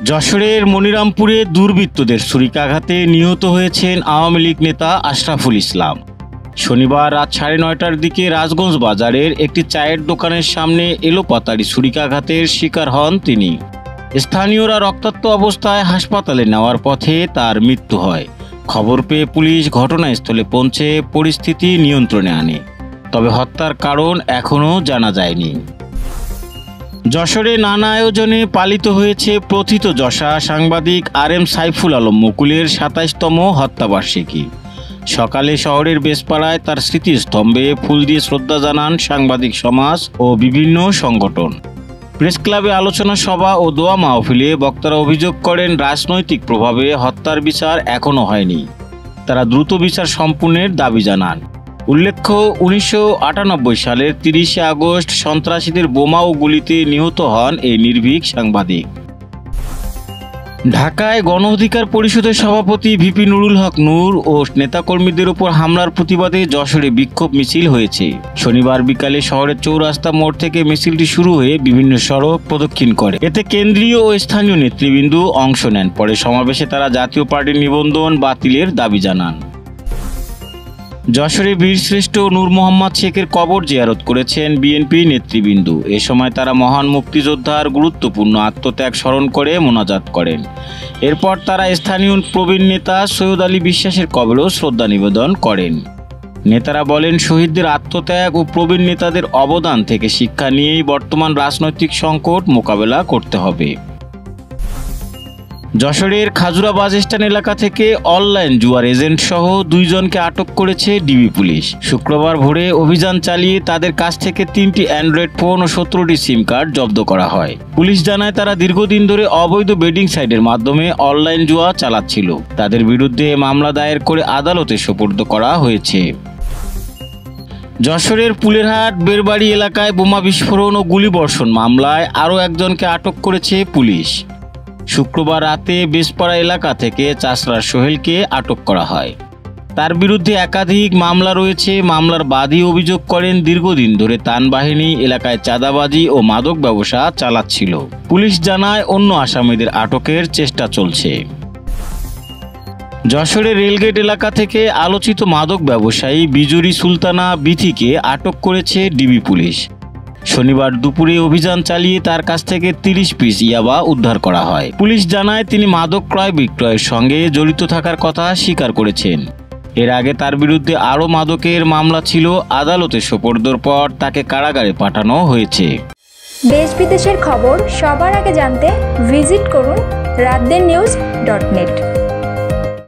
যশোরের মনিরামপুরে দুর্বৃত্তদের ছুরিকাঘাতে নিহত হয়েছেন আওয়ামী লীগ নেতা আশরাফুল ইসলাম। শনিবার রাত 9:30টার দিকে রাজগঞ্জ বাজারের একটি চায়ের দোকানের সামনে এলোপাতাড়ি ছুরিকাঘাতের শিকার হন তিনি। স্থানীয়রা রক্তাক্ত অবস্থায় হাসপাতালে নেওয়ার পথে তার মৃত্যু হয়। খবর পেয়ে পুলিশ ঘটনাস্থলে পৌঁছে পরিস্থিতি নিয়ন্ত্রণে আনে, তবে হত্যার কারণ এখনও জানা যায়নি। যশোরে নানা আয়োজনে পালিত হয়েছে প্রথিতযশা সাংবাদিক RM সাইফুল আলম মুকুলের 27তম হত্যাবার্ষিকী। সকালে শহরের বেশপাড়ায় তার স্মৃতিস্তম্ভে ফুল দিয়ে শ্রদ্ধা জানান সাংবাদিক সমাজ ও বিভিন্ন সংগঠন। প্রেস ক্লাবে আলোচনা সভা ও দোয়া মাহফিলে বক্তারা অভিযোগ করেন, রাজনৈতিক প্রভাবে হত্যার বিচার এখনও হয়নি। তারা দ্রুত বিচার সম্পূর্ণের দাবি জানান। উল্লেখ্য, 1998 সালের 30শে আগস্ট সন্ত্রাসীদের বোমা ও গুলিতে নিহত হন এই নির্ভীক সাংবাদিক। ঢাকায় গণ অধিকার পরিষদের সভাপতি ভিপি নুরুল হক নূর ও নেতাকর্মীদের উপর হামলার প্রতিবাদে যশোরে বিক্ষোভ মিছিল হয়েছে। শনিবার বিকালে শহরের চৌরাস্তা মোড় থেকে মিছিলটি শুরু হয়ে বিভিন্ন সড়ক প্রদক্ষিণ করে। এতে কেন্দ্রীয় ও স্থানীয় নেতৃবৃন্দ অংশ নেন। পরে সমাবেশে তারা জাতীয় পার্টির নিবন্ধন বাতিলের দাবি জানান। যশোরে বীরশ্রেষ্ঠ নূর মোহাম্মদ শেখের কবর জিয়ারত করেছেন বিএনপি নেতৃবৃন্দ। এ সময় তারা মহান মুক্তিযোদ্ধার গুরুত্বপূর্ণ আত্মত্যাগ স্মরণ করে মোনাজাত করেন। এরপর তারা স্থানীয় প্রবীণ নেতা সৈয়দ আলী বিশ্বাসের কবরেও শ্রদ্ধা নিবেদন করেন। নেতারা বলেন, শহীদদের আত্মত্যাগ ও প্রবীণ নেতাদের অবদান থেকে শিক্ষা নিয়েই বর্তমান রাজনৈতিক সংকট মোকাবেলা করতে হবে। যশোরের খাজুরা বাস স্ট্যান্ড এলাকা থেকে অনলাইন জুয়ার এজেন্ট সহ 2 জনকে আটক করেছে ডিবি পুলিশ। শুক্রবার ভোরে অভিযান চালিয়ে তাদের কাছ থেকে 3টি অ্যান্ড্রয়েড ফোন ও 17টি সিম কার্ড জব্দ করা হয়। পুলিশ জানায়, তারা দীর্ঘদিন ধরে অবৈধ বেডিং সাইটের মাধ্যমে অনলাইন জুয়া চালাচ্ছিল। তাদের বিরুদ্ধে মামলা দায়ের করে আদালতে সোপর্দ করা হয়েছে। যশোরের পুলেরহাট বেরবাড়ি এলাকায় বোমা বিস্ফোরণ ও গুলিবর্ষণ মামলায় আরও একজনকে আটক করেছে পুলিশ। শুক্রবার রাতে বেশপাড়া এলাকা থেকে চাষরার সোহেলকে আটক করা হয়। তার বিরুদ্ধে একাধিক মামলা রয়েছে। মামলার বাদী অভিযোগ করেন, দীর্ঘদিন ধরে তান বাহিনী এলাকায় চাঁদাবাজি ও মাদক ব্যবসা চালাচ্ছিল। পুলিশ জানায়, অন্য আসামিদের আটকের চেষ্টা চলছে। যশোরের রেলগেট এলাকা থেকে আলোচিত মাদক ব্যবসায়ী বিজুরি সুলতানা বিথিকে আটক করেছে ডিবি পুলিশ। শনিবার দুপুরে অভিযান চালিয়ে তার কাছ থেকে 30 পিস ইয়াবা উদ্ধার করা হয়। পুলিশ জানায়, তিনি মাদক ক্রয় বিক্রয়ের সঙ্গে জড়িত থাকার কথা স্বীকার করেছেন। এর আগে তার বিরুদ্ধে আরও মাদকের মামলা ছিল। আদালতে সোপর্দর পর তাকে কারাগারে পাঠানো হয়েছে। দেশ বিদেশের খবর সবার আগে জানতে ভিজিট করুন raddennews.net।